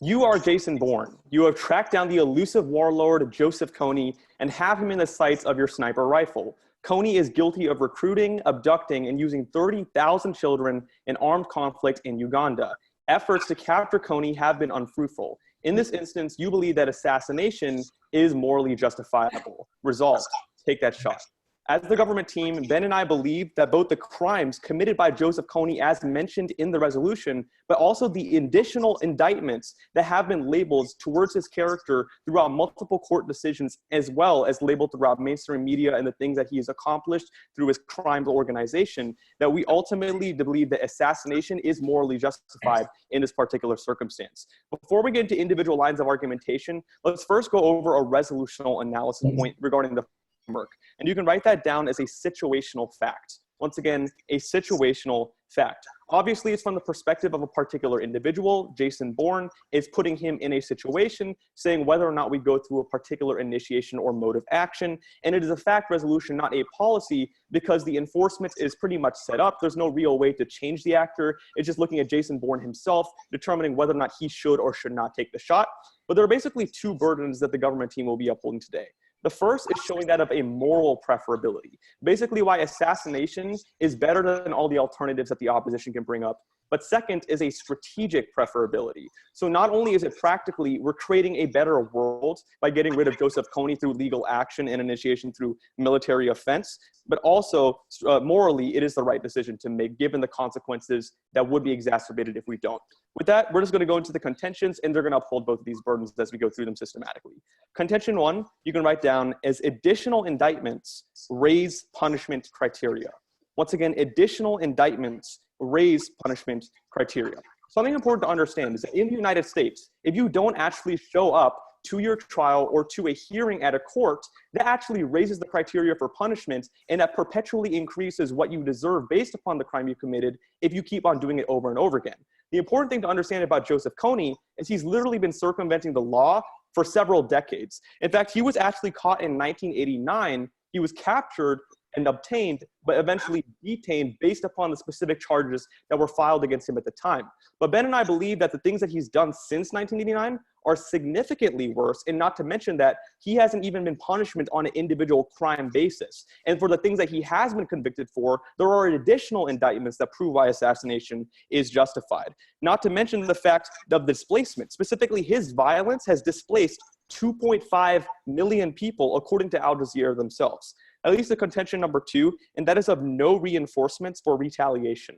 You are Jason Bourne. You have tracked down the elusive warlord Joseph Kony and have him in the sights of your sniper rifle. Kony is guilty of recruiting, abducting, and using 30,000 children in armed conflict in Uganda. Efforts to capture Kony have been unfruitful. In this instance, you believe that assassination is morally justifiable. Resolved. Take that shot. As the government team, Ben and I believe that both the crimes committed by Joseph Kony, as mentioned in the resolution, but also the additional indictments that have been labeled towards his character throughout multiple court decisions, as well as labeled throughout mainstream media and the things that he has accomplished through his crimes organization, that we ultimately believe that assassination is morally justified in this particular circumstance. Before we get into individual lines of argumentation, let's first go over a resolutional analysis point regarding the framework. And you can write that down as a situational fact. Once again, a situational fact. Obviously, it's from the perspective of a particular individual. Jason Bourne is putting him in a situation, saying whether or not we go through a particular initiation or mode of action. And it is a fact resolution, not a policy, because the enforcement is pretty much set up. There's no real way to change the actor. It's just looking at Jason Bourne himself, determining whether or not he should or should not take the shot. But there are basically two burdens that the government team will be upholding today. The first is showing that of a moral preferability. Basically why assassination is better than all the alternatives that the opposition can bring up. But second is a strategic preferability. So not only is it practically, we're creating a better world by getting rid of Joseph Kony through legal action and initiation through military offense, but also morally, it is the right decision to make given the consequences that would be exacerbated if we don't. With that, we're just going to go into the contentions, and they're going to uphold both of these burdens as we go through them systematically. Contention 1, you can write down as additional indictments raise punishment criteria. Once again, additional indictments raise punishment criteria. Something important to understand is that in the United States, if you don't actually show up to your trial or to a hearing at a court, that actually raises the criteria for punishment, and that perpetually increases what you deserve based upon the crime you committed if you keep on doing it over and over again. The important thing to understand about Joseph Kony is he's literally been circumventing the law for several decades. In fact, he was actually caught in 1989. He was captured and obtained, but eventually detained based upon the specific charges that were filed against him at the time. But Ben and I believe that the things that he's done since 1989 are significantly worse, and not to mention that he hasn't even been punishment on an individual crime basis. And for the things that he has been convicted for, there are additional indictments that prove why assassination is justified. Not to mention the fact of displacement. Specifically, his violence has displaced 2.5 million people, according to Al Jazeera themselves. At least the contention number 2, and that is of no reinforcements for retaliation.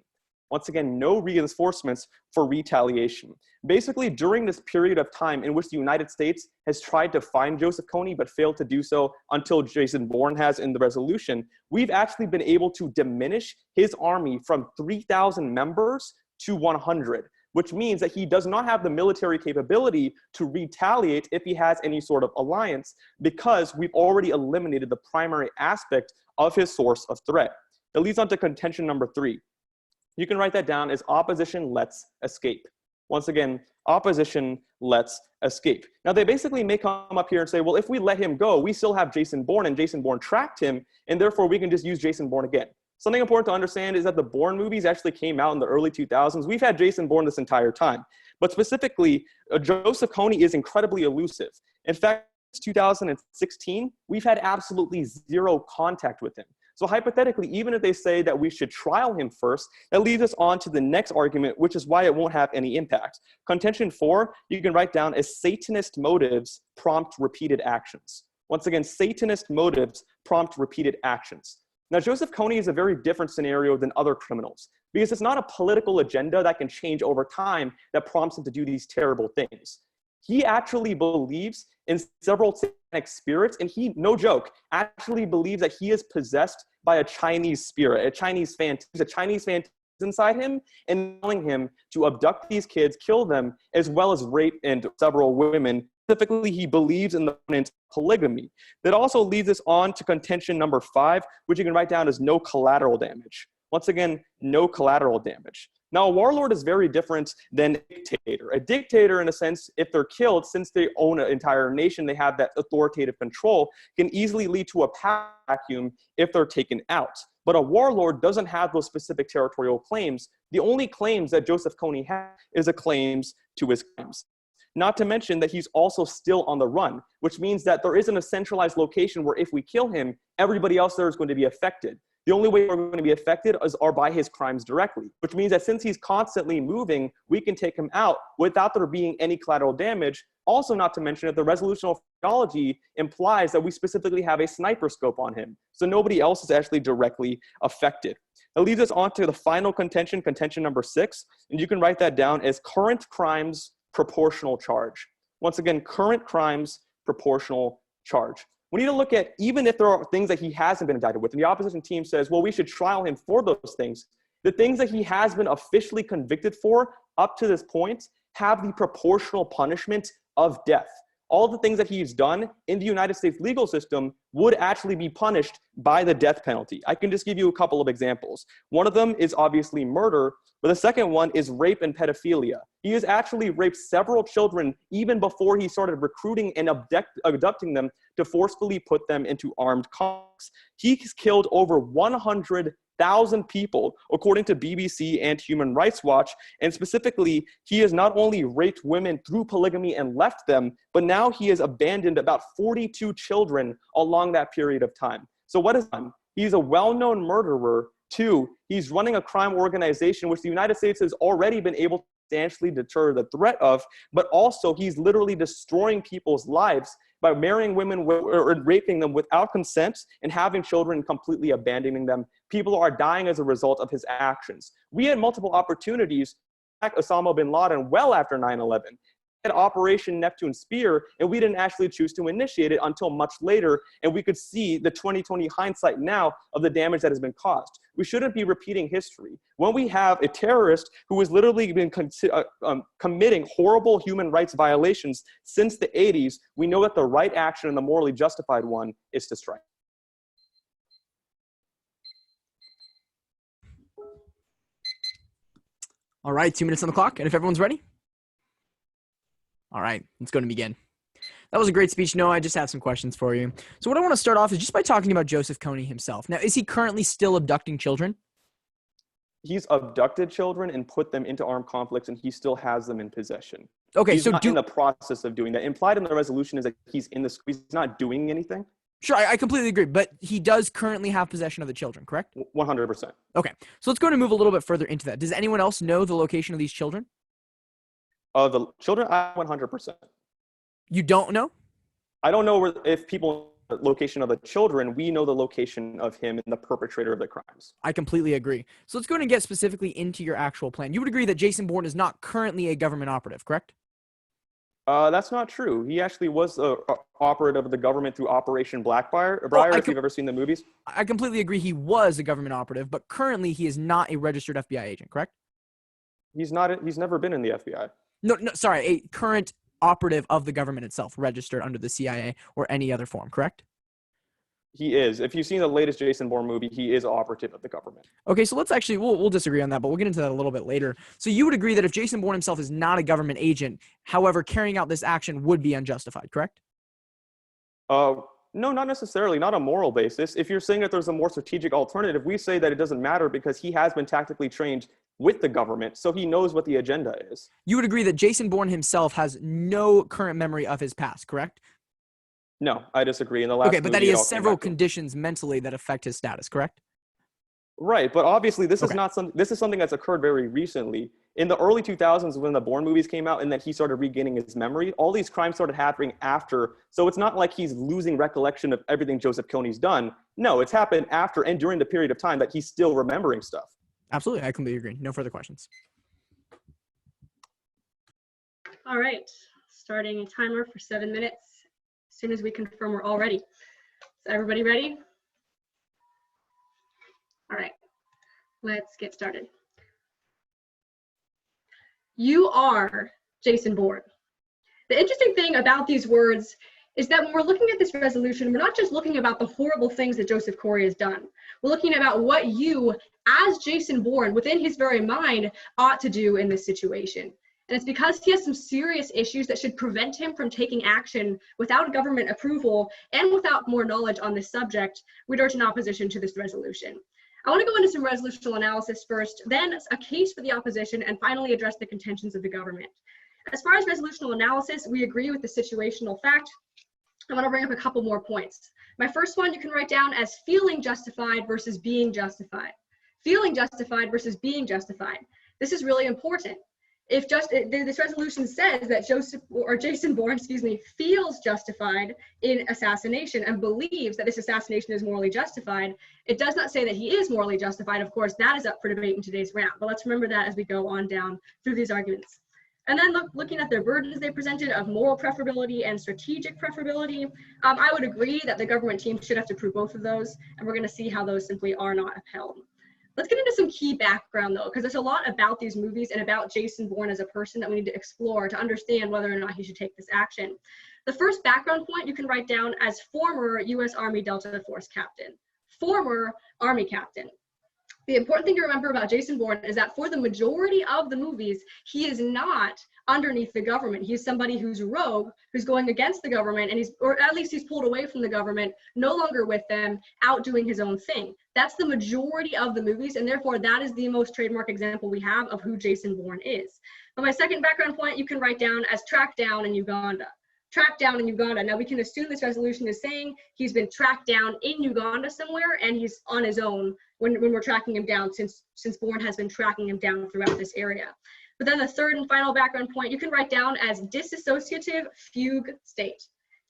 Once again, no reinforcements for retaliation. Basically, during this period of time in which the United States has tried to find Joseph Kony but failed to do so until Jason Bourne has in the resolution, we've actually been able to diminish his army from 3,000 members to 100. Which means that he does not have the military capability to retaliate if he has any sort of alliance, because we've already eliminated the primary aspect of his source of threat. That leads on to contention number 3. You can write that down as opposition lets escape. Once again, opposition lets escape. Now, they basically may come up here and say, well, if we let him go, we still have Jason Bourne, and Jason Bourne tracked him, and therefore we can just use Jason Bourne again. Something important to understand is that the Bourne movies actually came out in the early 2000s. We've had Jason Bourne this entire time. But specifically, Joseph Kony is incredibly elusive. In fact, since 2016, we've had absolutely zero contact with him. So hypothetically, even if they say that we should trial him first, that leads us on to the next argument, which is why it won't have any impact. Contention 4, you can write down as Satanist motives prompt repeated actions. Once again, Satanist motives prompt repeated actions. Now, Joseph Kony is a very different scenario than other criminals, because it's not a political agenda that can change over time that prompts him to do these terrible things. He actually believes in several satanic spirits, and he, no joke, actually believes that he is possessed by a Chinese spirit, a Chinese phantom inside him, and telling him to abduct these kids, kill them, as well as rape and several women. Specifically, he believes in the polygamy. That also leads us on to contention number 5, which you can write down as no collateral damage. Once again, no collateral damage. Now, a warlord is very different than a dictator. A dictator, in a sense, if they're killed, since they own an entire nation, they have that authoritative control, can easily lead to a power vacuum if they're taken out. But a warlord doesn't have those specific territorial claims. The only claims that Joseph Kony has is the claims to his crimes. Not to mention that he's also still on the run, which means that there isn't a centralized location where if we kill him, everybody else there is going to be affected. The only way we're going to be affected are by his crimes directly, which means that since he's constantly moving, we can take him out without there being any collateral damage. Also, not to mention that the resolutional theology implies that we specifically have a sniper scope on him, so nobody else is actually directly affected. That leads us on to the final contention, contention number 6, and you can write that down as current crimes proportional charge. Once again, current crimes proportional charge. We need to look at, even if there are things that he hasn't been indicted with, and the opposition team says, well, we should trial him for those things. The things that he has been officially convicted for up to this point have the proportional punishment of death. All the things that he's done in the United States legal system would actually be punished by the death penalty. I can just give you a couple of examples. One of them is obviously murder, but the second one is rape and pedophilia. He has actually raped several children even before he started recruiting and abducting them to forcefully put them into armed conflicts. He's killed over 100,000 people, according to BBC and Human Rights Watch. And specifically, he has not only raped women through polygamy and left them, but now he has abandoned about 42 children along that period of time. So what is done? He's a well-known murderer. 2, he's running a crime organization which the United States has already been able to substantially deter the threat of, but also he's literally destroying people's lives by marrying women or raping them without consent and having children and completely abandoning them. People are dying as a result of his actions. We had multiple opportunities to attack Osama bin Laden well after 9/11. At Operation Neptune Spear, and we didn't actually choose to initiate it until much later, and we could see the 2020 hindsight now of the damage that has been caused. We shouldn't be repeating history. When we have a terrorist who has literally been committing horrible human rights violations since the 80s, we know that the right action and the morally justified one is to strike. All right, 2 minutes on the clock, and if everyone's ready? All right, let's go to begin. That was a great speech, Noah. I just have some questions for you. So what I want to start off is just by talking about Joseph Kony himself. Now, is he currently still abducting children? He's abducted children and put them into armed conflicts, and he still has them in possession. Okay, he's so not in the process of doing that. Implied in the resolution is that he's not doing anything. Sure, I completely agree, but he does currently have possession of the children, correct? 100%. Okay, so let's go and move a little bit further into that. Does anyone else know the location of these children? The children, 100%. You don't know? I don't know if people know the location of the children. We know the location of him and the perpetrator of the crimes. I completely agree. So let's go and get specifically into your actual plan. You would agree that Jason Bourne is not currently a government operative, correct? That's not true. He actually was an operative of the government through Operation Blackbriar, if you've ever seen the movies. I completely agree he was a government operative, but currently he is not a registered FBI agent, correct? He's not. He's never been in the FBI. No, sorry, a current operative of the government itself, registered under the CIA or any other form, correct? He is. If you've seen the latest Jason Bourne movie, he is operative of the government. Okay, so let's actually, we'll disagree on that, but we'll get into that a little bit later. So you would agree that if Jason Bourne himself is not a government agent, however, carrying out this action would be unjustified, correct? No, not necessarily, not a moral basis. If you're saying that there's a more strategic alternative, we say that it doesn't matter because he has been tactically trained with the government, so he knows what the agenda is. You would agree that Jason Bourne himself has no current memory of his past, correct? No, I disagree. In the last okay, but that he has several conditions mentally that affect his status, correct? Right, but obviously this is something that's occurred very recently. In the early 2000s, when the Bourne movies came out and then he started regaining his memory, all these crimes started happening after. So it's not like he's losing recollection of everything Joseph Kony's done. No, it's happened after and during the period of time that he's still remembering stuff. Absolutely, I completely agree. No further questions. All right, starting a timer for 7 minutes. As soon as we confirm we're all ready. Is everybody ready? All right, let's get started. You are Jason Bourne. The interesting thing about these words is that when we're looking at this resolution, we're not just looking about the horrible things that Joseph Kony has done. We're looking about what you, as Jason Bourne, within his very mind, ought to do in this situation. And it's because he has some serious issues that should prevent him from taking action without government approval and without more knowledge on this subject, we'd urge an opposition to this resolution. I want to go into some resolutional analysis first, then a case for the opposition, and finally address the contentions of the government. As far as resolutional analysis, we agree with the situational fact. I want to bring up a couple more points. My first one you can write down as feeling justified versus being justified. Feeling justified versus being justified. This is really important. If this resolution says that Jason Bourne, feels justified in assassination and believes that this assassination is morally justified, it does not say that he is morally justified. Of course, that is up for debate in today's round, but let's remember that as we go on down through these arguments. And then looking at their burdens they presented of moral preferability and strategic preferability, I would agree that the government team should have to prove both of those, and we're going to see how those simply are not upheld. Let's get into some key background though, because there's a lot about these movies and about Jason Bourne as a person that we need to explore to understand whether or not he should take this action. The first background point you can write down as former U.S. Army Delta Force captain, former Army captain. The important thing to remember about Jason Bourne is that for the majority of the movies, he is not underneath the government. He's somebody who's rogue, who's going against the government, and or at least he's pulled away from the government, no longer with them, out doing his own thing. That's the majority of the movies, and therefore that is the most trademark example we have of who Jason Bourne is. But my second background point you can write down as tracked down in Uganda. Tracked down in Uganda. Now we can assume this resolution is saying he's been tracked down in Uganda somewhere and he's on his own when we're tracking him down, since Bourne has been tracking him down throughout this area. But then the third and final background point you can write down as dissociative fugue state.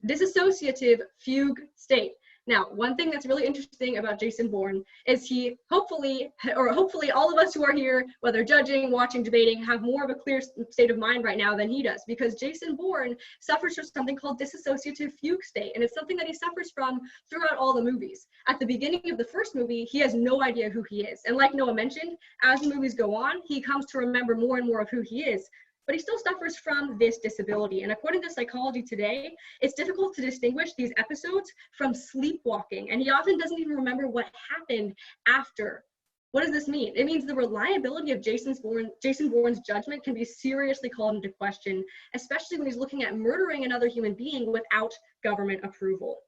Dissociative fugue state. Now, one thing that's really interesting about Jason Bourne is he hopefully all of us who are here, whether judging, watching, debating, have more of a clear state of mind right now than he does, because Jason Bourne suffers from something called dissociative fugue state, and it's something that he suffers from throughout all the movies. At the beginning of the first movie, he has no idea who he is, and like Noah mentioned, as the movies go on, he comes to remember more and more of who he is. But he still suffers from this disability. And according to Psychology Today, it's difficult to distinguish these episodes from sleepwalking. And he often doesn't even remember what happened after. What does this mean? It means the reliability of Jason Bourne's judgment can be seriously called into question, especially when he's looking at murdering another human being without government approval.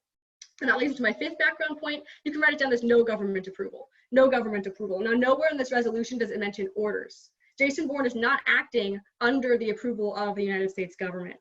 And that leads me to my fifth background point. You can write it down as no government approval. No government approval. Now, nowhere in this resolution does it mention orders. Jason Bourne is not acting under the approval of the United States government.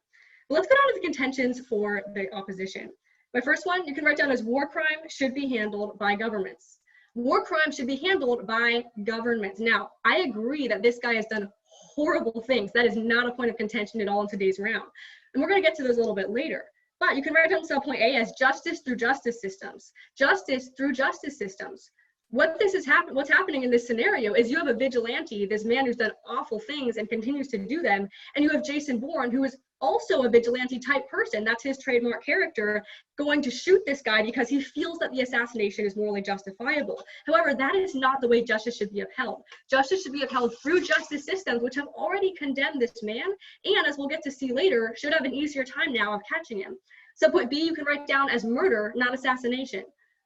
But let's go down to the contentions for the opposition. My first one, you can write down as war crime should be handled by governments. War crime should be handled by governments. Now, I agree that this guy has done horrible things. That is not a point of contention at all in today's round. And we're going to get to those a little bit later. But you can write down subpoint A as justice through justice systems. Justice through justice systems. What's happening in this scenario is you have a vigilante, this man who's done awful things and continues to do them, and you have Jason Bourne, who is also a vigilante type person. That's his trademark character, going to shoot this guy because he feels that the assassination is morally justifiable. However, that is not the way justice should be upheld. Justice should be upheld through justice systems, which have already condemned this man, and as we'll get to see later, should have an easier time now of catching him. Subpoint B, you can write down as murder, not assassination.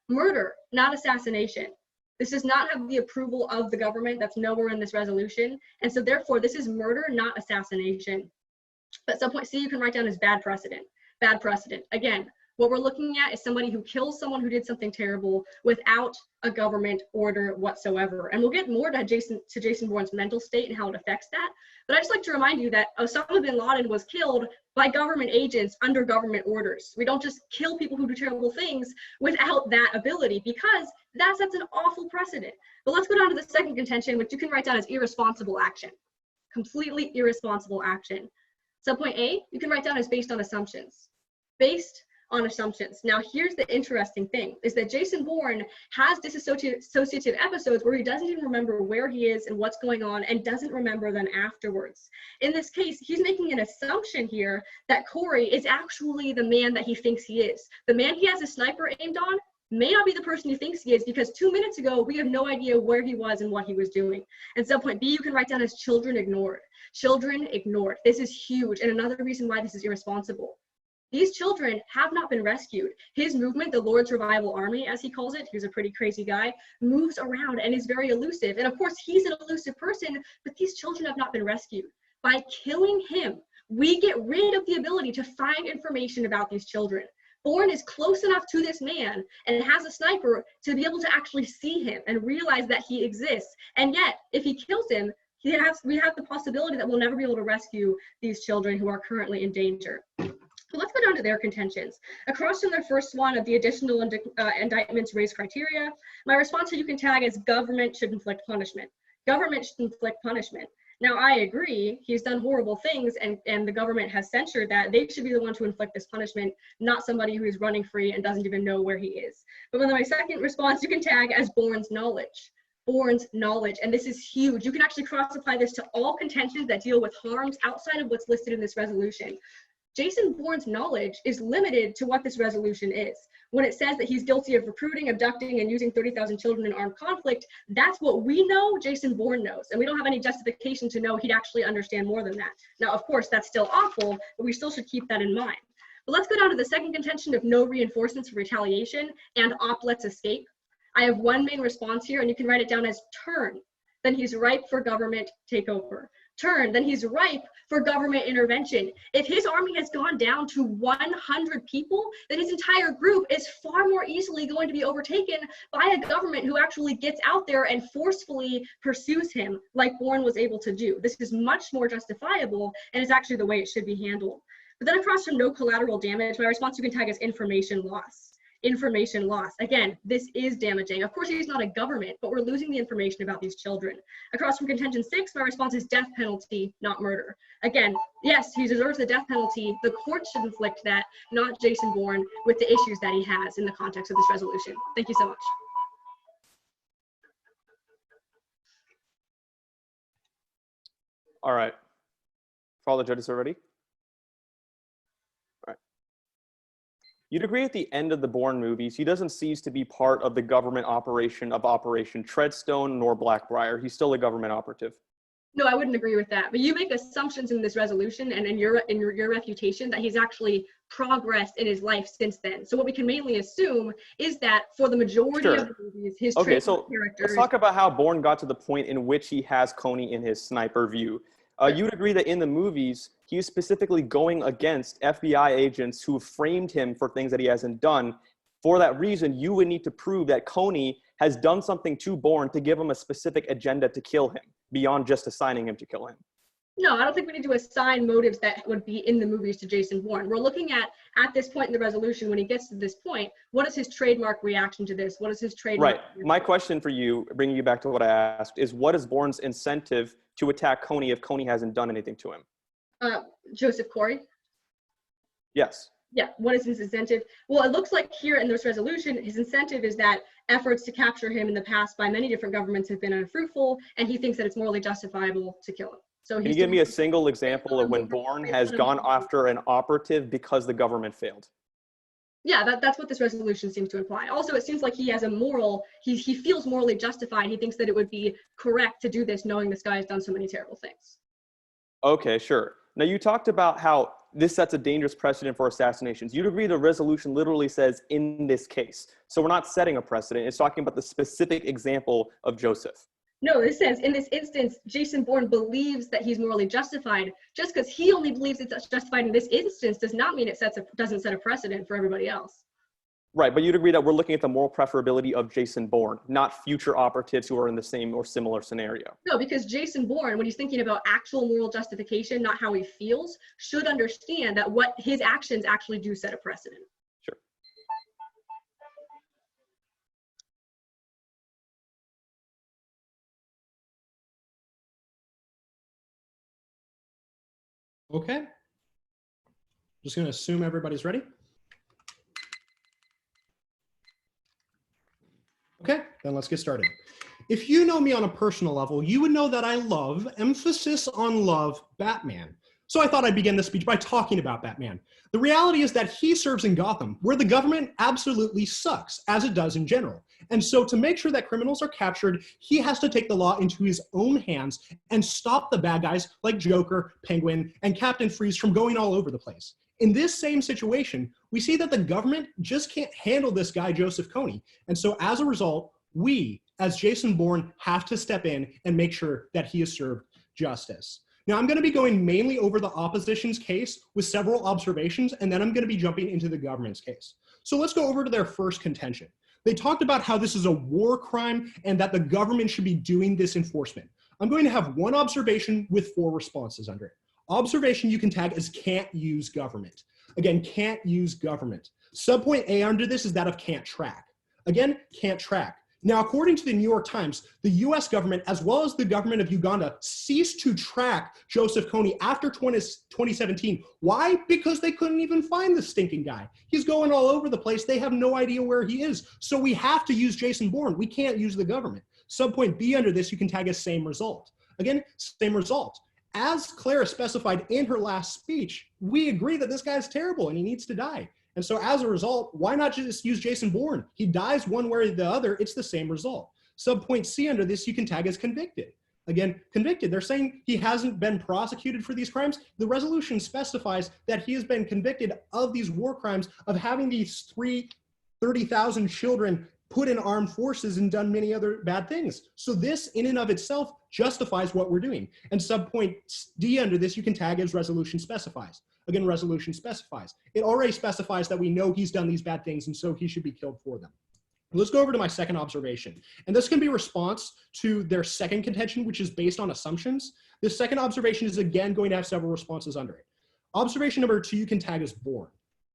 Murder, not assassination. This does not have the approval of the government. That's nowhere in this resolution. And so therefore, this is murder, not assassination. But subpoint C, you can write down as bad precedent. Bad precedent. Again, what we're looking at is somebody who kills someone who did something terrible without a government order whatsoever. And we'll get more to Jason Bourne's mental state and how it affects that. But I'd just like to remind you that Osama bin Laden was killed by government agents under government orders. We don't just kill people who do terrible things without that ability, because that sets an awful precedent. But let's go down to the second contention, which you can write down as irresponsible action. Completely irresponsible action. Subpoint A, you can write down as based on assumptions. Based on assumptions. Now, here's the interesting thing, is that Jason Bourne has dissociative episodes where he doesn't even remember where he is and what's going on and doesn't remember them afterwards. In this case, he's making an assumption here that Corey is actually the man that he thinks he is. The man he has a sniper aimed on may not be the person he thinks he is, because 2 minutes ago, we have no idea where he was and what he was doing. And subpoint B, you can write down as children ignored. Children ignored. This is huge, and another reason why this is irresponsible. These children have not been rescued. His movement, the Lord's Revival Army, as he calls it, he's a pretty crazy guy, moves around and is very elusive. And of course, he's an elusive person, but these children have not been rescued. By killing him, we get rid of the ability to find information about these children. Bourne is close enough to this man and has a sniper to be able to actually see him and realize that he exists. And yet, if he kills him, we have the possibility that we'll never be able to rescue these children who are currently in danger. So let's go down to their contentions. Across from their first one of the additional indictments raise criteria, my response to you can tag as government should inflict punishment. Government should inflict punishment. Now, I agree, he's done horrible things, and the government has censured that. They should be the one to inflict this punishment, not somebody who is running free and doesn't even know where he is. But then my second response, you can tag as Bourne's knowledge. Bourne's knowledge, and this is huge. You can actually cross-apply this to all contentions that deal with harms outside of what's listed in this resolution. Jason Bourne's knowledge is limited to what this resolution is. When it says that he's guilty of recruiting, abducting, and using 30,000 children in armed conflict, that's what we know Jason Bourne knows. And we don't have any justification to know he'd actually understand more than that. Now, of course, that's still awful, but we still should keep that in mind. But let's go down to the second contention of no reinforcements for retaliation and let's escape. I have one main response here, and you can write it down as turn. Then he's ripe for government takeover. Turn, then he's ripe for government intervention. If his army has gone down to 100 people, then his entire group is far more easily going to be overtaken by a government who actually gets out there and forcefully pursues him like Bourne was able to do. This is much more justifiable, and it's actually the way it should be handled. But then across from no collateral damage, my response you can tag as information loss. Information loss. Again, this is damaging. Of course, he's not a government, but we're losing the information about these children. Across from contention 6, my response is death penalty, not murder. Again, yes, he deserves the death penalty. The court should inflict that, not Jason Bourne, with the issues that he has in the context of this resolution. Thank you so much. All right. For all the judges are ready? You'd agree at the end of the Bourne movies, he doesn't cease to be part of the government operation of Operation Treadstone nor Blackbriar. He's still a government operative. No, I wouldn't agree with that. But you make assumptions in this resolution and in your refutation that he's actually progressed in his life since then. So what we can mainly assume is that for the majority of the movies, his characters. Let's talk about how Bourne got to the point in which he has Coney in his sniper view. You'd agree that in the movies, he is specifically going against FBI agents who framed him for things that he hasn't done. For that reason, you would need to prove that Coney has done something to Bourne to give him a specific agenda to kill him, beyond just assigning him to kill him. No, I don't think we need to assign motives that would be in the movies to Jason Bourne. We're looking at this point in the resolution, when he gets to this point, what is his trademark reaction to this? What is his trademark? Right. My question for you, bringing you back to what I asked, is what is Bourne's incentive to attack Coney if Coney hasn't done anything to him? Joseph Corey? Yes. Yeah, what is his incentive? Well, it looks like here in this resolution, his incentive is that efforts to capture him in the past by many different governments have been unfruitful, and he thinks that it's morally justifiable to kill him. So can you give me a single example of when Bourne has gone after an operative because the government failed? Yeah, that's what this resolution seems to imply. Also, it seems like he has a moral, he feels morally justified. He thinks that it would be correct to do this knowing this guy has done so many terrible things. Okay, sure. Now, you talked about how this sets a dangerous precedent for assassinations. You'd agree the resolution literally says in this case. So we're not setting a precedent. It's talking about the specific example of Joseph. No, it says in this instance, Jason Bourne believes that he's morally justified. Just because he only believes it's justified in this instance does not mean it doesn't set a precedent for everybody else. Right, but you'd agree that we're looking at the moral preferability of Jason Bourne, not future operatives who are in the same or similar scenario. No, because Jason Bourne, when he's thinking about actual moral justification, not how he feels, should understand that what his actions actually do set a precedent. Sure. Okay. Just going to assume everybody's ready. Okay, then let's get started. If you know me on a personal level, you would know that I love, emphasis on love, Batman. So I thought I'd begin this speech by talking about Batman. The reality is that he serves in Gotham, where the government absolutely sucks, as it does in general. And so to make sure that criminals are captured, he has to take the law into his own hands and stop the bad guys like Joker, Penguin, and Captain Freeze from going all over the place. In this same situation, we see that the government just can't handle this guy, Joseph Coney. And so as a result, we, as Jason Bourne, have to step in and make sure that he is served justice. Now, I'm going to be going mainly over the opposition's case with several observations, and then I'm going to be jumping into the government's case. So let's go over to their first contention. They talked about how this is a war crime and that the government should be doing this enforcement. I'm going to have one observation with 4 responses under it. Observation you can tag as can't use government. Again, can't use government. Subpoint A under this is that of can't track. Again, can't track. Now, according to the New York Times, the US government, as well as the government of Uganda, ceased to track Joseph Kony after 2017. Why? Because they couldn't even find the stinking guy. He's going all over the place. They have no idea where he is. So we have to use Jason Bourne. We can't use the government. Subpoint B under this, you can tag as same result. Again, same result. As Clara specified in her last speech, we agree that this guy's terrible and he needs to die. And so as a result, why not just use Jason Bourne? He dies one way or the other, it's the same result. Subpoint C under this, you can tag as convicted. Again, convicted. They're saying he hasn't been prosecuted for these crimes. The resolution specifies that he has been convicted of these war crimes, of having these 30,000 children put in armed forces and done many other bad things. So this in and of itself justifies what we're doing. And subpoint D under this, you can tag as resolution specifies. Again, resolution specifies. It already specifies that we know he's done these bad things and so he should be killed for them. Let's go over to my second observation. And this can be response to their second contention, which is based on assumptions. This second observation is again going to have several responses under it. Observation number 2, you can tag as born.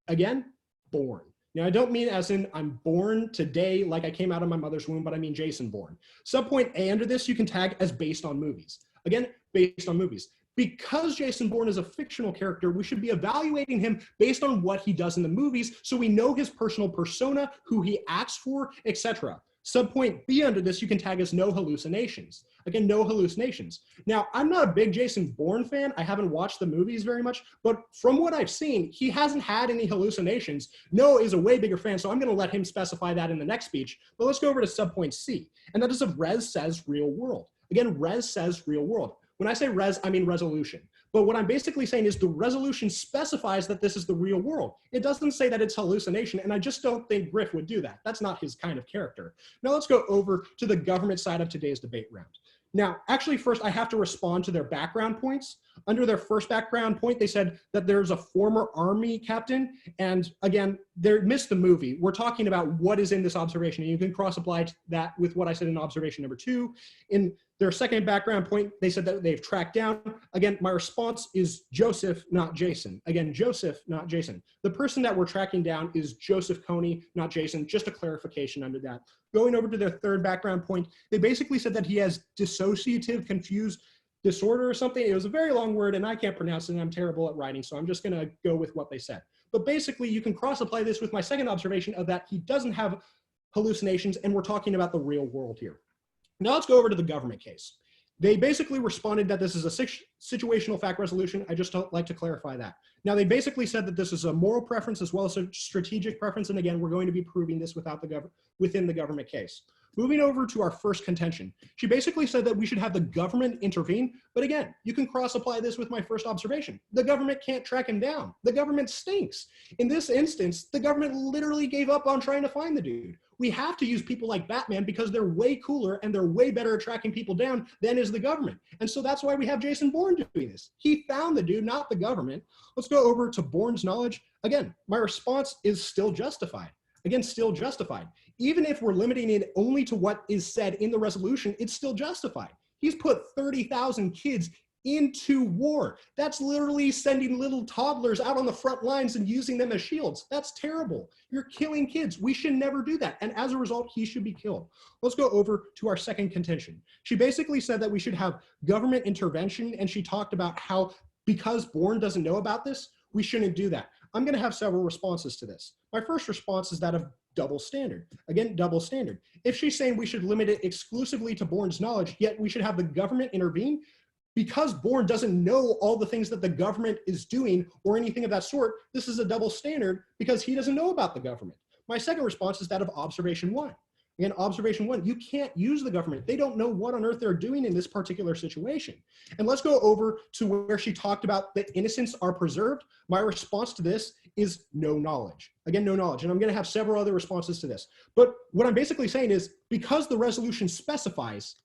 Again, born. Now, I don't mean as in I'm born today like I came out of my mother's womb, but I mean Jason Bourne. Subpoint A under this, you can tag as based on movies. Again, based on movies. Because Jason Bourne is a fictional character, we should be evaluating him based on what he does in the movies so we know his personal persona, who he acts for, etc. Subpoint B under this, you can tag as no hallucinations. Again, no hallucinations. Now, I'm not a big Jason Bourne fan. I haven't watched the movies very much, but from what I've seen, he hasn't had any hallucinations. Noah is a way bigger fan, so I'm going to let him specify that in the next speech. But let's go over to subpoint C, and that is of res says real world. Again, res says real world. When I say res, I mean resolution. But what I'm basically saying is the resolution specifies that this is the real world. It doesn't say that it's hallucination, and I just don't think Griff would do that. That's not his kind of character. Now let's go over to the government side of today's debate round. Now, actually, first I have to respond to their background points. Under their first background point, they said that there's a former Army captain, and again, they missed the movie. We're talking about what is in this observation, and you can cross-apply that with what I said in observation number 2. In their second background point, they said that they've tracked down. Again, my response is Joseph, not Jason. Again, Joseph, not Jason. The person that we're tracking down is Joseph Kony, not Jason. Just a clarification under that. Going over to their third background point, they basically said that he has dissociative confused disorder or something. It was a very long word and I can't pronounce it and I'm terrible at writing, so I'm just gonna go with what they said. But basically you can cross-apply this with my second observation of that he doesn't have hallucinations, and we're talking about the real world here. Now let's go over to the government case. They basically responded that this is a situational fact resolution. I just don't like to clarify that. Now they basically said that this is a moral preference as well as a strategic preference, and again, we're going to be proving this within the government case. Moving over to our first contention, she basically said that we should have the government intervene, but again, you can cross-apply this with my first observation. The government can't track him down. The government stinks. In this instance, the government literally gave up on trying to find the dude. We have to use people like Batman because they're way cooler and they're way better at tracking people down than is the government. And so that's why we have Jason Bourne doing this. He found the dude, not the government. Let's go over to Bourne's knowledge. Again, my response is still justified. Again, still justified. Even if we're limiting it only to what is said in the resolution, it's still justified. He's put 30,000 kids into war. That's literally sending little toddlers out on the front lines and using them as shields. That's terrible. You're killing kids. We should never do that. And as a result, he should be killed. Let's go over to our second contention. She basically said that we should have government intervention, and she talked about how because Bourne doesn't know about this, we shouldn't do that. I'm going to have several responses to this. My first response is that of double standard. Again, double standard. If she's saying we should limit it exclusively to Bourne's knowledge, yet we should have the government intervene, because Bourne doesn't know all the things that the government is doing or anything of that sort, this is a double standard because he doesn't know about the government. My second response is that of observation 1. Again, observation 1, you can't use the government. They don't know what on earth they're doing in this particular situation. And let's go over to where she talked about that innocents are preserved. My response to this is no knowledge. Again, no knowledge. And I'm going to have several other responses to this. But what I'm basically saying is because the resolution specifies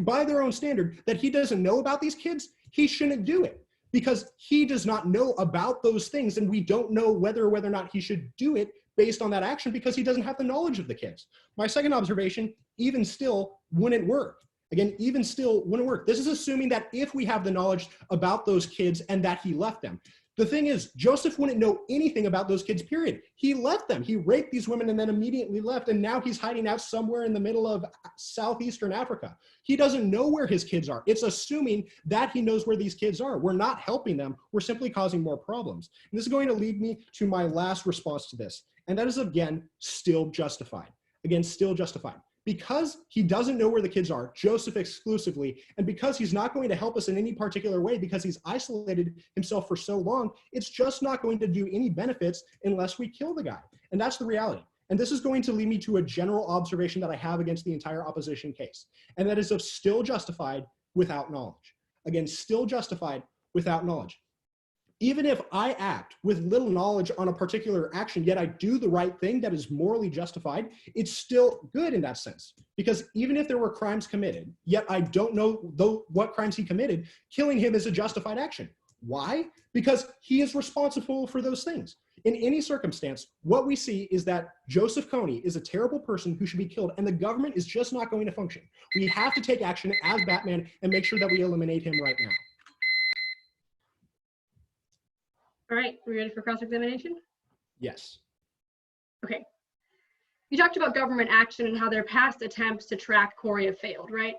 by their own standard that he doesn't know about these kids, he shouldn't do it because he does not know about those things. And we don't know whether or not he should do it based on that action because he doesn't have the knowledge of the kids. My second observation, even still, wouldn't work. Again, even still wouldn't work. This is assuming that if we have the knowledge about those kids and that he left them. The thing is, Joseph wouldn't know anything about those kids, period. He left them. He raped these women and then immediately left, and now he's hiding out somewhere in the middle of southeastern Africa. He doesn't know where his kids are. It's assuming that he knows where these kids are. We're not helping them. We're simply causing more problems. And this is going to lead me to my last response to this, and that is, again, still justified. Again, still justified. Because he doesn't know where the kids are, Joseph exclusively, and because he's not going to help us in any particular way because he's isolated himself for so long, it's just not going to do any benefits unless we kill the guy. And that's the reality. And this is going to lead me to a general observation that I have against the entire opposition case, and that is of still justified without knowledge. Again, still justified without knowledge. Even if I act with little knowledge on a particular action, yet I do the right thing that is morally justified, it's still good in that sense. Because even if there were crimes committed, yet I don't know what crimes he committed, killing him is a justified action. Why? Because he is responsible for those things. In any circumstance, what we see is that Joseph Kony is a terrible person who should be killed, and the government is just not going to function. We have to take action as Batman and make sure that we eliminate him right now. All right, we ready for cross-examination? Yes. Okay. You talked about government action and how their past attempts to track Corey have failed, right?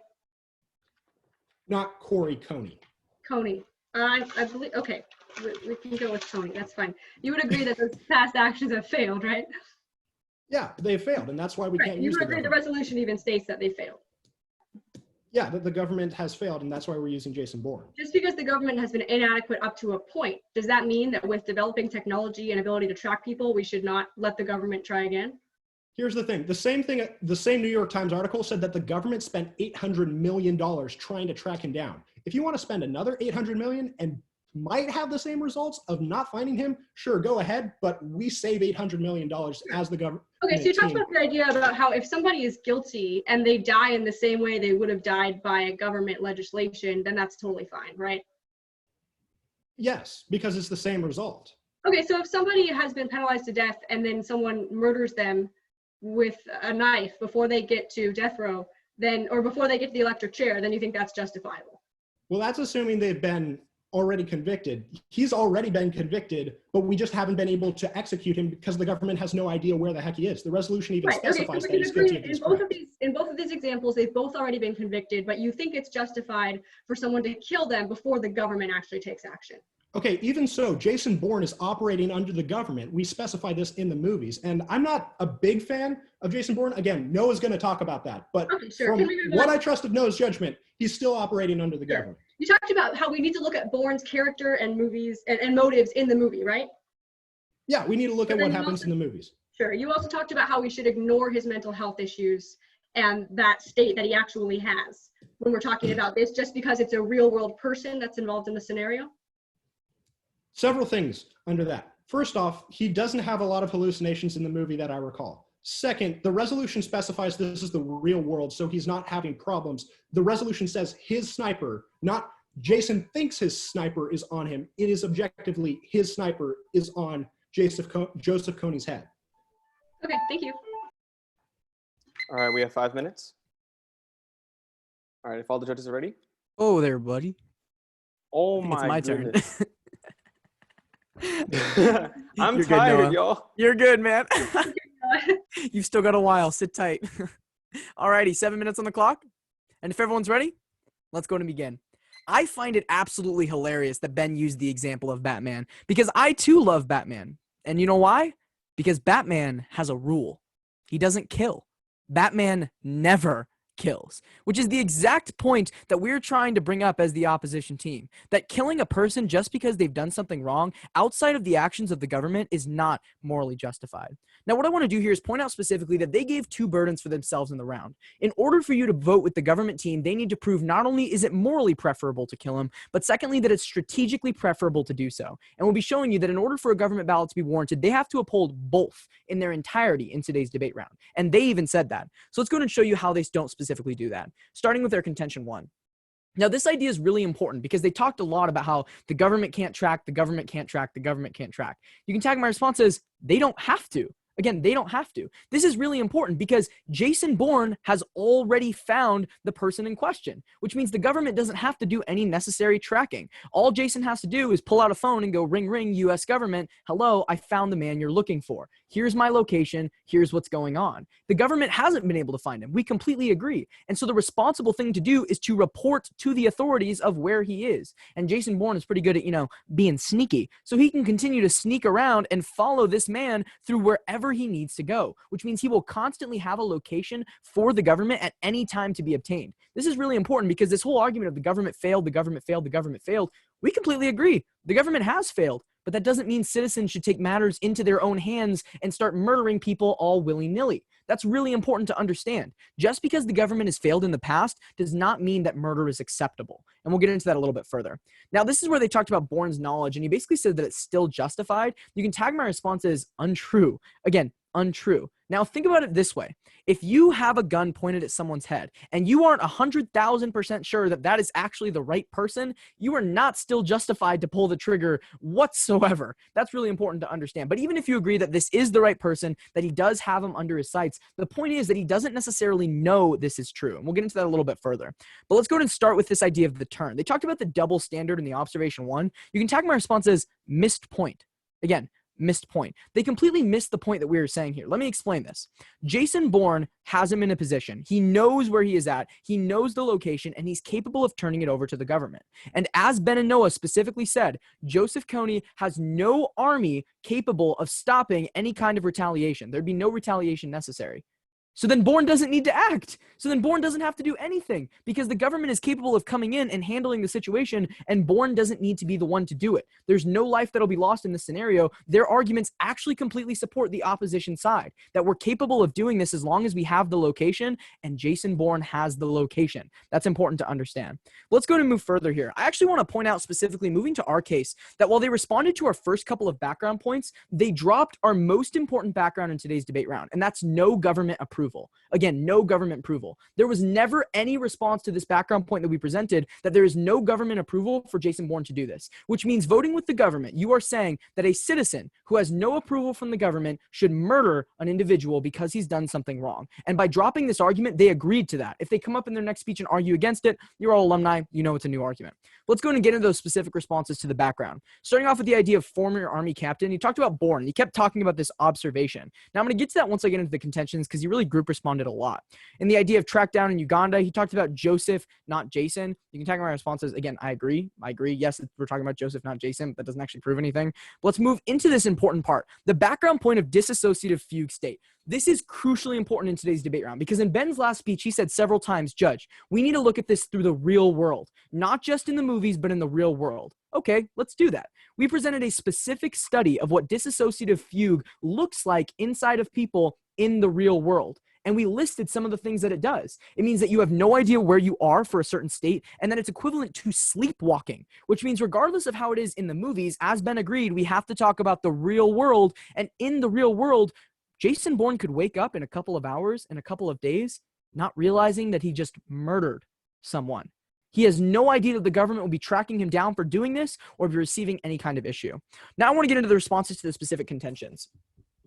Not Corey, Kony. Kony. I believe, okay, we can go with Kony, that's fine. You would agree that those past actions have failed, right? Yeah, they failed, and that's why we can't use you the would agree the government. resolution even states that they failed. Yeah, that the government has failed, and that's why we're using Jason Bourne. Just because the government has been inadequate up to a point, does that mean that with developing technology and ability to track people, we should not let the government try again? Here's the thing. The same New York Times article said that the government spent $800 million trying to track him down. If you want to spend another $800 million and might have the same results of not finding him, sure, go ahead, but we save $800 million as the government. Okay, so you talked about the idea about how if somebody is guilty and they die in the same way they would have died by a government legislation, then that's totally fine, right? Yes, because it's the same result. Okay, so if somebody has been penalized to death and then someone murders them with a knife before they get to death row, then, or before they get to the electric chair, then you think that's justifiable? Well, that's assuming they've been already convicted. He's already been convicted, but we just haven't been able to execute him because the government has no idea where the heck he is. The resolution even specifies that he's guilty of these crimes. In both of these examples, they've both already been convicted, but you think it's justified for someone to kill them before the government actually takes action. Okay, even so, Jason Bourne is operating under the government. We specify this in the movies, and I'm not a big fan of Jason Bourne. Again, Noah's going to talk about that, but okay, sure. From what I trust of Noah's judgment, he's still operating under the government. You talked about how we need to look at Bourne's character and movies and motives in the movie, right? Yeah, we need to look at what happens in the movies. Sure. You also talked about how we should ignore his mental health issues and that state that he actually has when we're talking about this, just because it's a real world person that's involved in the scenario. Several things under that. First off, he doesn't have a lot of hallucinations in the movie that I recall. Second, the resolution specifies this is the real world, so he's not having problems. The resolution says his sniper, not Jason thinks his sniper is on him. It is objectively his sniper is on Joseph Kony's head. Okay, thank you. All right, we have 5 minutes. All right, if all the judges are ready. Oh, there, buddy. Oh I think it's my my goodness. turn. I'm You're good, tired, Noah. y'all. You're good, man. You've still got a while. Sit tight. Alrighty, 7 minutes on the clock. And if everyone's ready, let's go to begin. I find it absolutely hilarious that Ben used the example of Batman because I too love Batman. And you know why? Because Batman has a rule. He doesn't kill. Batman never kills, which is the exact point that we're trying to bring up as the opposition team, that killing a person just because they've done something wrong outside of the actions of the government is not morally justified. Now, what I want to do here is point out specifically that they gave two burdens for themselves in the round. In order for you to vote with the government team, they need to prove not only is it morally preferable to kill him, but secondly, that it's strategically preferable to do so. And we'll be showing you that in order for a government ballot to be warranted, they have to uphold both in their entirety in today's debate round. And they even said that. So let's go and show you how they don't specifically do that, starting with their contention one. Now, this idea is really important because they talked a lot about how the government can't track, the government can't track, the government can't track. You can tag my response as they don't have to. Again, they don't have to. This is really important because Jason Bourne has already found the person in question, which means the government doesn't have to do any necessary tracking. All Jason has to do is pull out a phone and go, ring, ring, U.S. government. Hello, I found the man you're looking for. Here's my location. Here's what's going on. The government hasn't been able to find him. We completely agree. And so the responsible thing to do is to report to the authorities of where he is. And Jason Bourne is pretty good at, being sneaky. So he can continue to sneak around and follow this man through wherever he needs to go, which means he will constantly have a location for the government at any time to be obtained. This is really important because this whole argument of the government failed, the government failed, the government failed, we completely agree. The government has failed, but that doesn't mean citizens should take matters into their own hands and start murdering people all willy-nilly. That's really important to understand. Just because the government has failed in the past does not mean that murder is acceptable. And we'll get into that a little bit further. Now, this is where they talked about Bourne's knowledge, and he basically said that it's still justified. You can tag my response as untrue. Again, untrue. Now, think about it this way. If you have a gun pointed at someone's head and you aren't 100,000% sure that that is actually the right person, you are not still justified to pull the trigger whatsoever. That's really important to understand. But even if you agree that this is the right person, that he does have him under his sights, the point is that he doesn't necessarily know this is true. And we'll get into that a little bit further. But let's go ahead and start with this idea of the turn. They talked about the double standard in the observation one. You can tag my response as missed point. Again, missed point. They completely missed the point that we were saying here. Let me explain this. Jason Bourne has him in a position. He knows where he is at. He knows the location, and he's capable of turning it over to the government. And as Ben and Noah specifically said, Joseph Kony has no army capable of stopping any kind of retaliation. There'd be no retaliation necessary. So then Bourne doesn't need to act. So then Bourne doesn't have to do anything because the government is capable of coming in and handling the situation, and Bourne doesn't need to be the one to do it. There's no life that'll be lost in this scenario. Their arguments actually completely support the opposition side, that we're capable of doing this as long as we have the location, and Jason Bourne has the location. That's important to understand. Let's go and move further here. I actually want to point out specifically, moving to our case, that while they responded to our first couple of background points, they dropped our most important background in today's debate round, and that's no government approval. Again, no government approval. There was never any response to this background point that we presented that there is no government approval for Jason Bourne to do this, which means voting with the government, you are saying that a citizen who has no approval from the government should murder an individual because he's done something wrong. And by dropping this argument, they agreed to that. If they come up in their next speech and argue against it, you're all alumni, you know it's a new argument. Let's go and get into those specific responses to the background. Starting off with the idea of former Army captain, he talked about Bourne. He kept talking about this observation. Now I'm going to get to that once I get into the contentions because he really group responded a lot. In the idea of track down in Uganda, he talked about Joseph, not Jason. You can tag my responses. Again, I agree. Yes, we're talking about Joseph, not Jason. That doesn't actually prove anything. But let's move into this important part. The background point of dissociative fugue state. This is crucially important in today's debate round because in Ben's last speech, he said several times, Judge, we need to look at this through the real world, not just in the movies, but in the real world. Okay, let's do that. We presented a specific study of what dissociative fugue looks like inside of people in the real world. And we listed some of the things that it does. It means that you have no idea where you are for a certain state, and that it's equivalent to sleepwalking, which means regardless of how it is in the movies, as Ben agreed, we have to talk about the real world. And in the real world, Jason Bourne could wake up in a couple of hours, in a couple of days, not realizing that he just murdered someone. He has no idea that the government will be tracking him down for doing this or be receiving any kind of issue. Now I want to get into the responses to the specific contentions.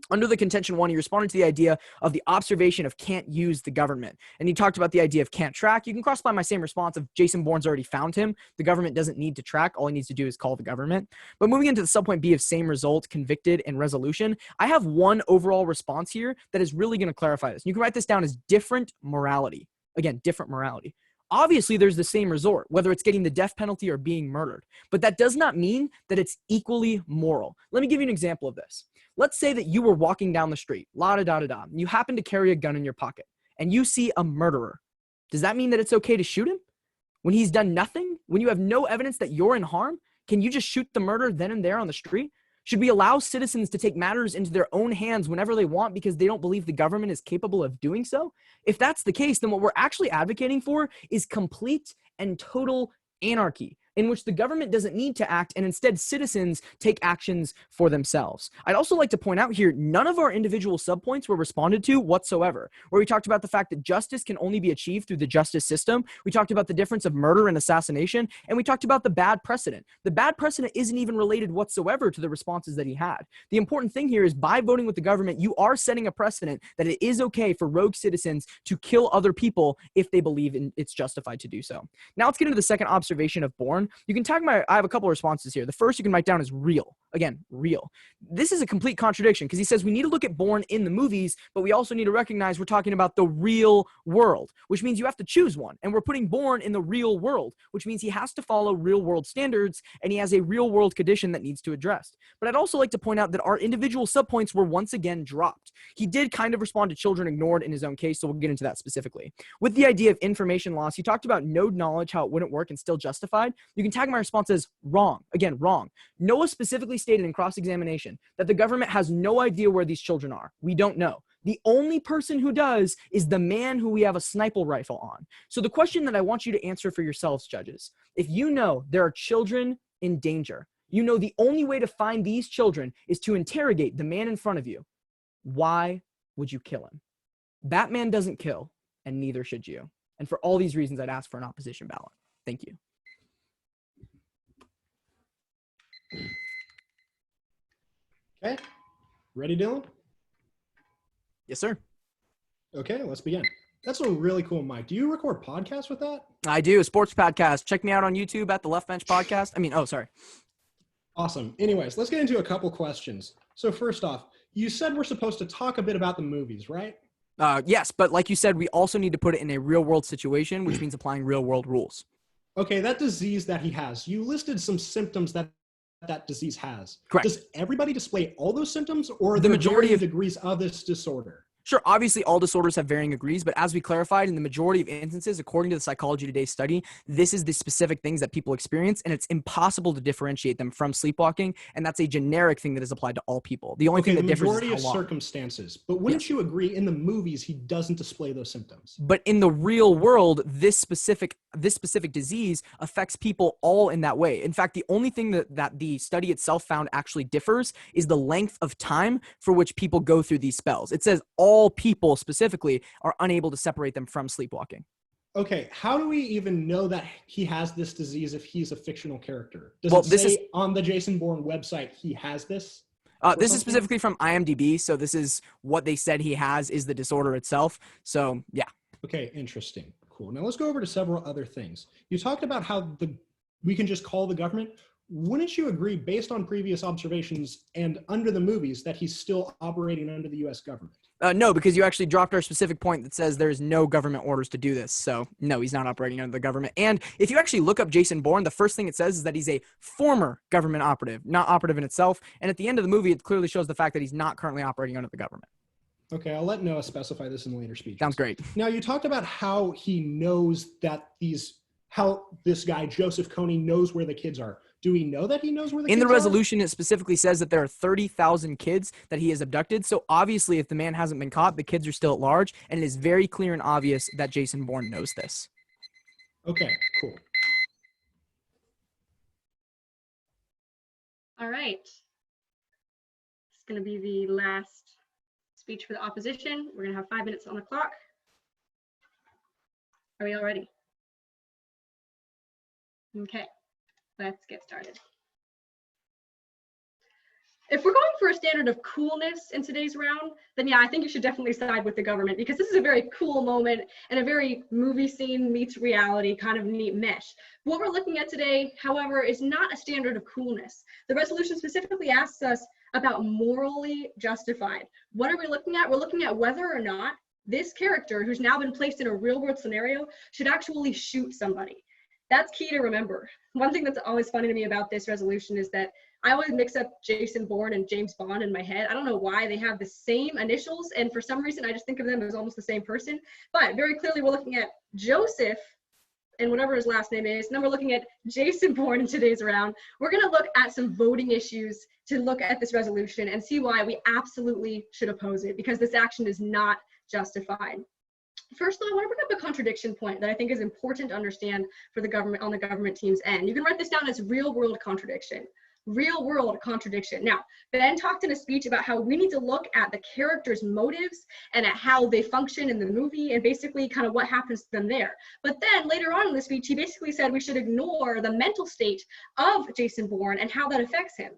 Under the contention one, he responded to the idea of the observation of can't use the government. And he talked about the idea of can't track. You can cross by my same response of Jason Bourne's already found him. The government doesn't need to track. All he needs to do is call the government. But moving into the subpoint B of same result, convicted, and resolution, I have one overall response here that is really going to clarify this. You can write this down as different morality. Again, different morality. Obviously, there's the same resort, whether it's getting the death penalty or being murdered. But that does not mean that it's equally moral. Let me give you an example of this. Let's say that you were walking down the street, la-da-da-da-da, and you happen to carry a gun in your pocket, and you see a murderer. Does that mean that it's okay to shoot him? When he's done nothing? When you have no evidence that you're in harm? Can you just shoot the murderer then and there on the street? Should we allow citizens to take matters into their own hands whenever they want because they don't believe the government is capable of doing so? If that's the case, then what we're actually advocating for is complete and total anarchy. in which the government doesn't need to act and instead citizens take actions for themselves. I'd also like to point out here, none of our individual subpoints were responded to whatsoever, where we talked about the fact that justice can only be achieved through the justice system. We talked about the difference of murder and assassination, and we talked about the bad precedent. The bad precedent isn't even related whatsoever to the responses that he had. The important thing here is by voting with the government, you are setting a precedent that it is okay for rogue citizens to kill other people if they believe it's justified to do so. Now let's get into the second observation of Bourne. You can tag I have a couple of responses here. The first you can write down is real. Again, real. This is a complete contradiction because he says we need to look at Bourne in the movies, but we also need to recognize we're talking about the real world, which means you have to choose one. And we're putting Bourne in the real world, which means he has to follow real world standards and he has a real world condition that needs to address. But I'd also like to point out that our individual subpoints were once again dropped. He did kind of respond to children ignored in his own case, so we'll get into that specifically. With the idea of information loss, he talked about no knowledge, how it wouldn't work and still justified. You can tag my response as wrong. Again, wrong. Noah specifically stated in cross-examination that the government has no idea where these children are. We don't know. The only person who does is the man who we have a sniper rifle on. So the question that I want you to answer for yourselves, judges, if you know there are children in danger, you know the only way to find these children is to interrogate the man in front of you, why would you kill him? Batman doesn't kill, and neither should you. And for all these reasons, I'd ask for an opposition ballot. Thank you. Okay. Ready, Dylan? Yes, sir. Okay, let's begin. That's a really cool mic. Do you record podcasts with that? I do. A sports podcast. Check me out on YouTube at the Left Bench Podcast. Sorry. Awesome. Anyways, let's get into a couple questions. So first off, you said we're supposed to talk a bit about the movies, right? Yes, but like you said, we also need to put it in a real world situation, which means applying real world rules. Okay, that disease that he has, you listed some symptoms that disease has. Correct. Does everybody display all those symptoms, or The majority of degrees of this disorder? Sure, obviously all disorders have varying degrees, but as we clarified, in the majority of instances, according to the Psychology Today study, this is the specific things that people experience, and it's impossible to differentiate them from sleepwalking, and that's a generic thing that is applied to all people. The only thing that differs is how long. The majority of circumstances, but wouldn't you agree in the movies he doesn't display those symptoms? But in the real world, this specific disease affects people all in that way. In fact, the only thing that the study itself found actually differs is the length of time for which people go through these spells. It says all people specifically are unable to separate them from sleepwalking. Okay, how do we even know that he has this disease if he's a fictional character? Does it say on the Jason Bourne website he has this? This is specifically from IMDb, so this is what they said he has is the disorder itself. So, yeah. Okay, interesting. Cool. Now let's go over to several other things. You talked about how we can just call the government. Wouldn't you agree, based on previous observations and under the movies, that he's still operating under the U.S. government? No, because you actually dropped our specific point that says there's no government orders to do this. So, no, he's not operating under the government. And if you actually look up Jason Bourne, the first thing it says is that he's a former government operative, not operative in itself. And at the end of the movie, it clearly shows the fact that he's not currently operating under the government. Okay, I'll let Noah specify this in the later speech. Sounds great. Now, you talked about how he knows that how this guy, Joseph Kony, knows where the kids are. Do we know that he knows where the kids are? In the resolution, it specifically says that there are 30,000 kids that he has abducted. So obviously, if the man hasn't been caught, the kids are still at large. And it is very clear and obvious that Jason Bourne knows this. Okay, cool. All right. It's going to be the last speech for the opposition. We're going to have 5 minutes on the clock. Are we all ready? Okay, let's get started. If we're going for a standard of coolness in today's round, then yeah, I think you should definitely side with the government, because this is a very cool moment and a very movie scene meets reality kind of neat mesh. What we're looking at today, however, is not a standard of coolness. The resolution specifically asks us about morally justified. What are we looking at? We're looking at whether or not this character, who's now been placed in a real world scenario, should actually shoot somebody. That's key to remember. One thing that's always funny to me about this resolution is that I always mix up Jason Bourne and James Bond in my head. I don't know why. They have the same initials, and for some reason I just think of them as almost the same person. But very clearly we're looking at Joseph and whatever his last name is. And then we're looking at Jason Bourne in today's round. We're going to look at some voting issues to look at this resolution and see why we absolutely should oppose it, because this action is not justified. First, though, I want to bring up a contradiction point that I think is important to understand for the government on the government team's end. You can write this down as real-world contradiction. Real-world contradiction. Now, Ben talked in a speech about how we need to look at the characters' motives and at how they function in the movie and basically kind of what happens to them there. But then later on in the speech, he basically said we should ignore the mental state of Jason Bourne and how that affects him.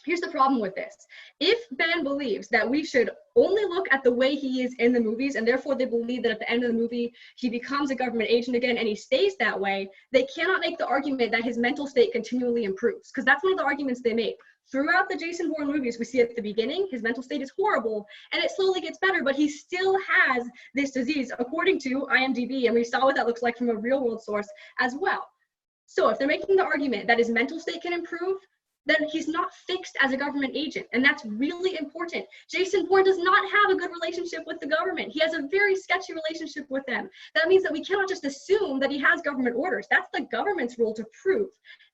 Here's the problem with this. If Ben believes that we should only look at the way he is in the movies, and therefore they believe that at the end of the movie, he becomes a government agent again and he stays that way, they cannot make the argument that his mental state continually improves, because that's one of the arguments they make. Throughout the Jason Bourne movies, we see at the beginning, his mental state is horrible, and it slowly gets better, but he still has this disease, according to IMDb, and we saw what that looks like from a real-world source as well. So if they're making the argument that his mental state can improve, then he's not fixed as a government agent. And that's really important. Jason Bourne does not have a good relationship with the government. He has a very sketchy relationship with them. That means that we cannot just assume that he has government orders. That's the government's role to prove.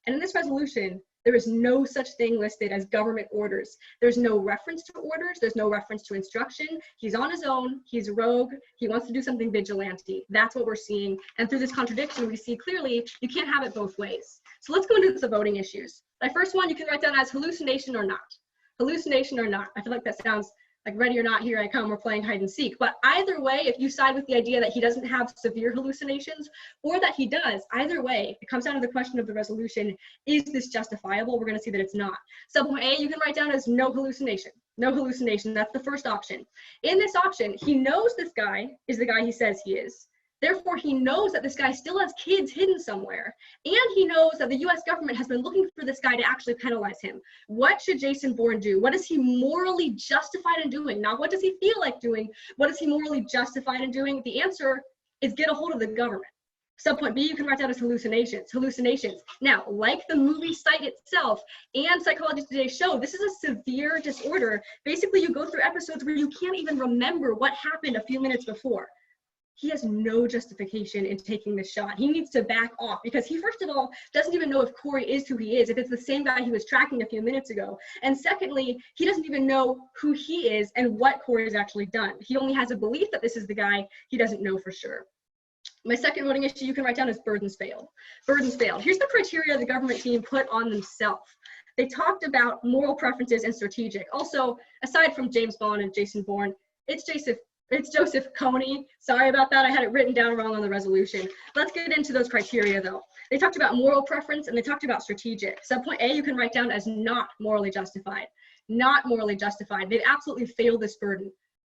And in this resolution, there is no such thing listed as government orders. There's no reference to orders. There's no reference to instruction. He's on his own. He's rogue. He wants to do something vigilante. That's what we're seeing. And through this contradiction, we see clearly you can't have it both ways. So let's go into the voting issues. My first one you can write down as hallucination or not. Hallucination or not. I feel like that sounds like ready or not, here I come, we're playing hide and seek. But either way, if you side with the idea that he doesn't have severe hallucinations or that he does, either way, it comes down to the question of the resolution. Is this justifiable? We're going to see that it's not. Subpoint A, you can write down as no hallucination. No hallucination. That's the first option. In this option, he knows this guy is the guy he says he is. Therefore, he knows that this guy still has kids hidden somewhere. And he knows that the US government has been looking for this guy to actually penalize him. What should Jason Bourne do? What is he morally justified in doing? Not what does he feel like doing? What is he morally justified in doing? The answer is get a hold of the government. Subpoint B, you can write down as hallucinations. Hallucinations. Now, like the movie site itself and Psychology Today show, this is a severe disorder. Basically, you go through episodes where you can't even remember what happened a few minutes before. He has no justification in taking this shot. He needs to back off because he, first of all, doesn't even know if Corey is who he is, if it's the same guy he was tracking a few minutes ago. And secondly, he doesn't even know who he is and what Corey has actually done. He only has a belief that this is the guy. He doesn't know for sure. My second voting issue you can write down is burdens failed. Burdens failed. Here's the criteria the government team put on themselves. They talked about moral preferences and strategic. Also, aside from James Bond and Jason Bourne, it's Joseph Kony. Sorry about that. I had it written down wrong on the resolution. Let's get into those criteria, though. They talked about moral preference and they talked about strategic. Subpoint A, you can write down as not morally justified. Not morally justified. They've absolutely failed this burden.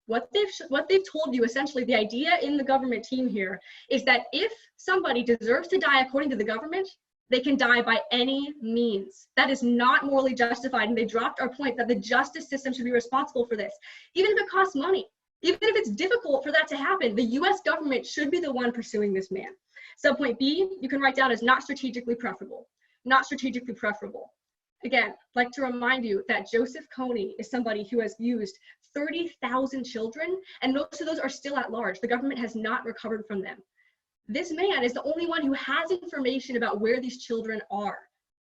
What they've told you, essentially, the idea in the government team here is that if somebody deserves to die according to the government, they can die by any means. That is not morally justified. And they dropped our point that the justice system should be responsible for this, even if it costs money. Even if it's difficult for that to happen, the US government should be the one pursuing this man. Subpoint B, you can write down as not strategically preferable. Not strategically preferable. Again, I'd like to remind you that Joseph Kony is somebody who has used 30,000 children, and most of those are still at large. The government has not recovered from them. This man is the only one who has information about where these children are.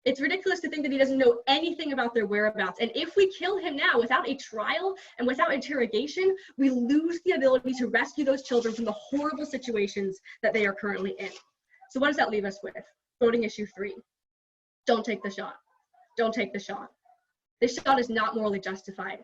It's ridiculous to think that he doesn't know anything about their whereabouts. And if we kill him now without a trial and without interrogation, we lose the ability to rescue those children from the horrible situations that they are currently in. So what does that leave us with? Voting issue 3. Don't take the shot. Don't take the shot. This shot is not morally justified.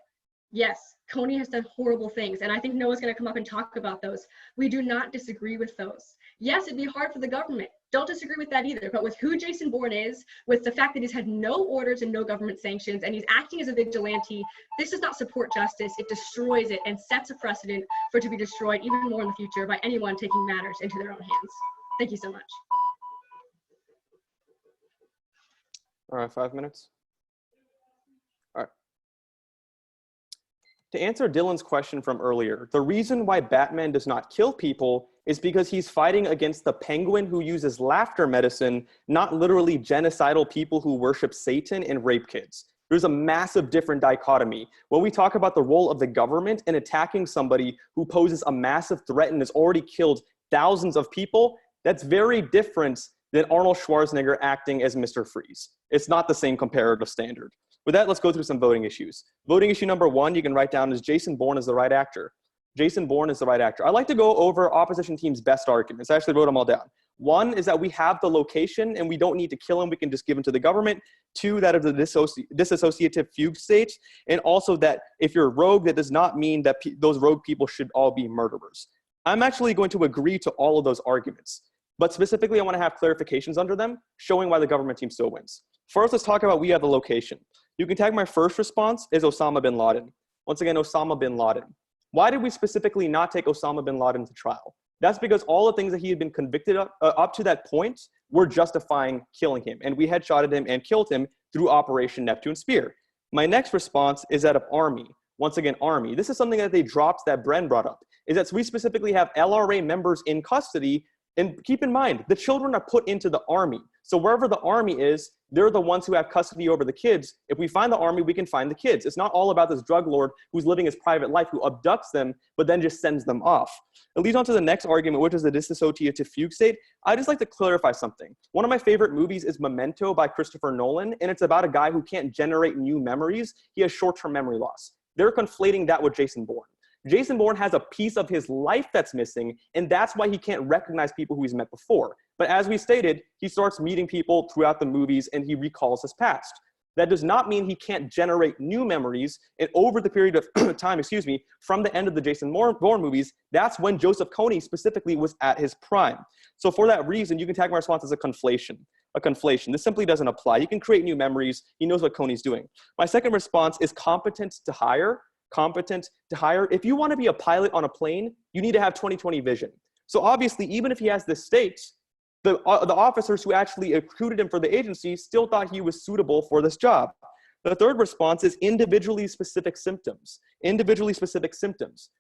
Yes, Kony has done horrible things, and I think Noah's going to come up and talk about those. We do not disagree with those. Yes, it'd be hard for the government. Don't disagree with that either. But with who Jason Bourne is, with the fact that he's had no orders and no government sanctions, and he's acting as a vigilante, this does not support justice. It destroys it and sets a precedent for it to be destroyed even more in the future by anyone taking matters into their own hands. Thank you so much. All right, 5 minutes. All right. To answer Dylan's question from earlier, the reason why Batman does not kill people is because he's fighting against the Penguin who uses laughter medicine, not literally genocidal people who worship Satan and rape kids. There's a massive different dichotomy. When we talk about the role of the government in attacking somebody who poses a massive threat and has already killed thousands of people, that's very different than Arnold Schwarzenegger acting as Mr. Freeze. It's not the same comparative standard. With that, let's go through some voting issues. Voting issue number 1, you can write down as Jason Bourne is the right actor. Jason Bourne is the right actor. I'd like to go over opposition team's best arguments. I actually wrote them all down. One is that we have the location and we don't need to kill him. We can just give him to the government. Two, that of the disassociative fugue state. And also that if you're rogue, that does not mean that those rogue people should all be murderers. I'm actually going to agree to all of those arguments. But specifically, I want to have clarifications under them, showing why the government team still wins. First, let's talk about we have the location. You can tag my first response is Osama bin Laden. Once again, Osama bin Laden. Why did we specifically not take Osama bin Laden to trial? That's because all the things that he had been convicted of up to that point were justifying killing him. And we headshotted him and killed him through Operation Neptune Spear. My next response is that of Army. Once again, Army. This is something that they dropped that Bren brought up, is that we specifically have LRA members in custody. And keep in mind, the children are put into the Army. So wherever the Army is, they're the ones who have custody over the kids. If we find the Army, we can find the kids. It's not all about this drug lord who's living his private life, who abducts them, but then just sends them off. It leads on to the next argument, which is the dissociative fugue state. I'd just like to clarify something. One of my favorite movies is Memento by Christopher Nolan, and it's about a guy who can't generate new memories. He has short-term memory loss. They're conflating that with Jason Bourne. Jason Bourne has a piece of his life that's missing, and that's why he can't recognize people who he's met before. But as we stated, he starts meeting people throughout the movies, and he recalls his past. That does not mean he can't generate new memories. And over the period of time, from the end of the Jason Bourne movies, that's when Joseph Kony specifically was at his prime. So for that reason, you can tag my response as a conflation. This simply doesn't apply. He can create new memories. He knows what Kony's doing. My second response is competent to hire. If you want to be a pilot on a plane, you need to have 20/20 vision. So obviously, even if he has this state, the officers who actually recruited him for the agency still thought he was suitable for this job. The third response is individually specific symptoms.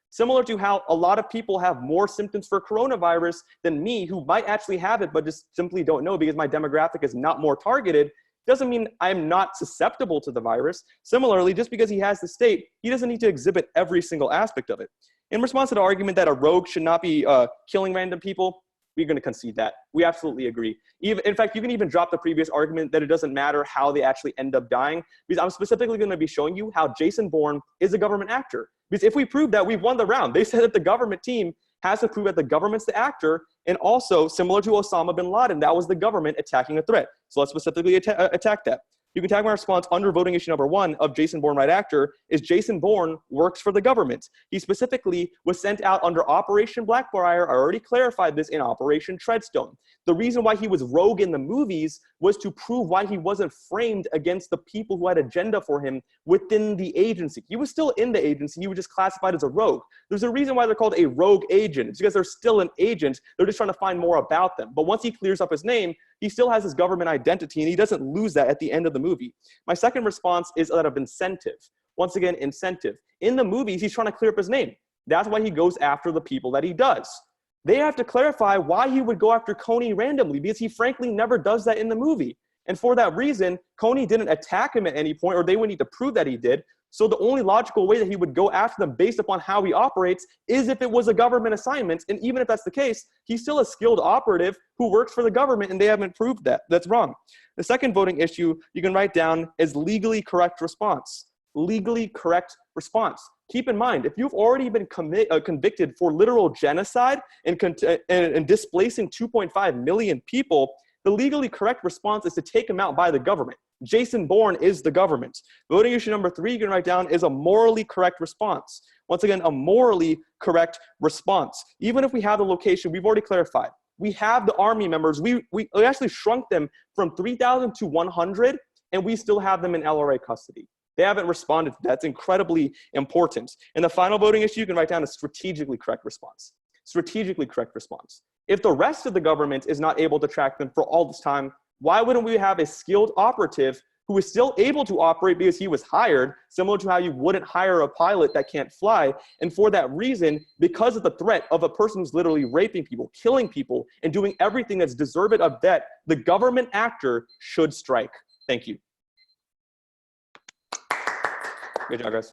Similar to how a lot of people have more symptoms for coronavirus than me, who might actually have it, but just simply don't know because my demographic is not more targeted, doesn't mean I'm not susceptible to the virus. Similarly, just because he has the state, he doesn't need to exhibit every single aspect of it. In response to the argument that a rogue should not be killing random people, we're going to concede that. We absolutely agree. In fact, you can even drop the previous argument that it doesn't matter how they actually end up dying, because I'm specifically going to be showing you how Jason Bourne is a government actor. Because if we prove that, we've won the round. They said that the government team has to prove that the government's the actor, and also similar to Osama bin Laden, that was the government attacking a threat. So let's specifically attack that. You can tag my response under voting issue number 1 of Jason Bourne right actor is Jason Bourne works for the government. He specifically was sent out under Operation Blackbriar. I already clarified this in Operation Treadstone. The reason why he was rogue in the movies was to prove why he wasn't framed against the people who had agenda for him within the agency. He was still in the agency. He was just classified as a rogue. There's a reason why they're called a rogue agent. It's because they're still an agent. They're just trying to find more about them. But once he clears up his name, he still has his government identity, and he doesn't lose that at the end of the movie. My second response is that of incentive. Once again, incentive. In the movies, he's trying to clear up his name. That's why he goes after the people that he does. They have to clarify why he would go after Kony randomly, because he frankly never does that in the movie. And for that reason, Kony didn't attack him at any point, or they would need to prove that he did. So the only logical way that he would go after them based upon how he operates is if it was a government assignment. And even if that's the case, he's still a skilled operative who works for the government, and they haven't proved that. That's wrong. The second voting issue you can write down is legally correct response. Legally correct response. Keep in mind, if you've already been convicted for literal genocide and displacing 2.5 million people, the legally correct response is to take him out by the government. Jason Bourne is the government. Voting issue number 3 you can write down is a morally correct response. Once again, a morally correct response. Even if we have the location, we've already clarified. We have the army members. We actually shrunk them from 3,000 to 100, and we still have them in LRA custody. They haven't responded. That's incredibly important. And the final voting issue you can write down is strategically correct response. Strategically correct response. If the rest of the government is not able to track them for all this time, why wouldn't we have a skilled operative who is still able to operate because he was hired, similar to how you wouldn't hire a pilot that can't fly? And for that reason, because of the threat of a person who's literally raping people, killing people, and doing everything that's deserved of debt, the government actor should strike. Thank you. Good job, guys.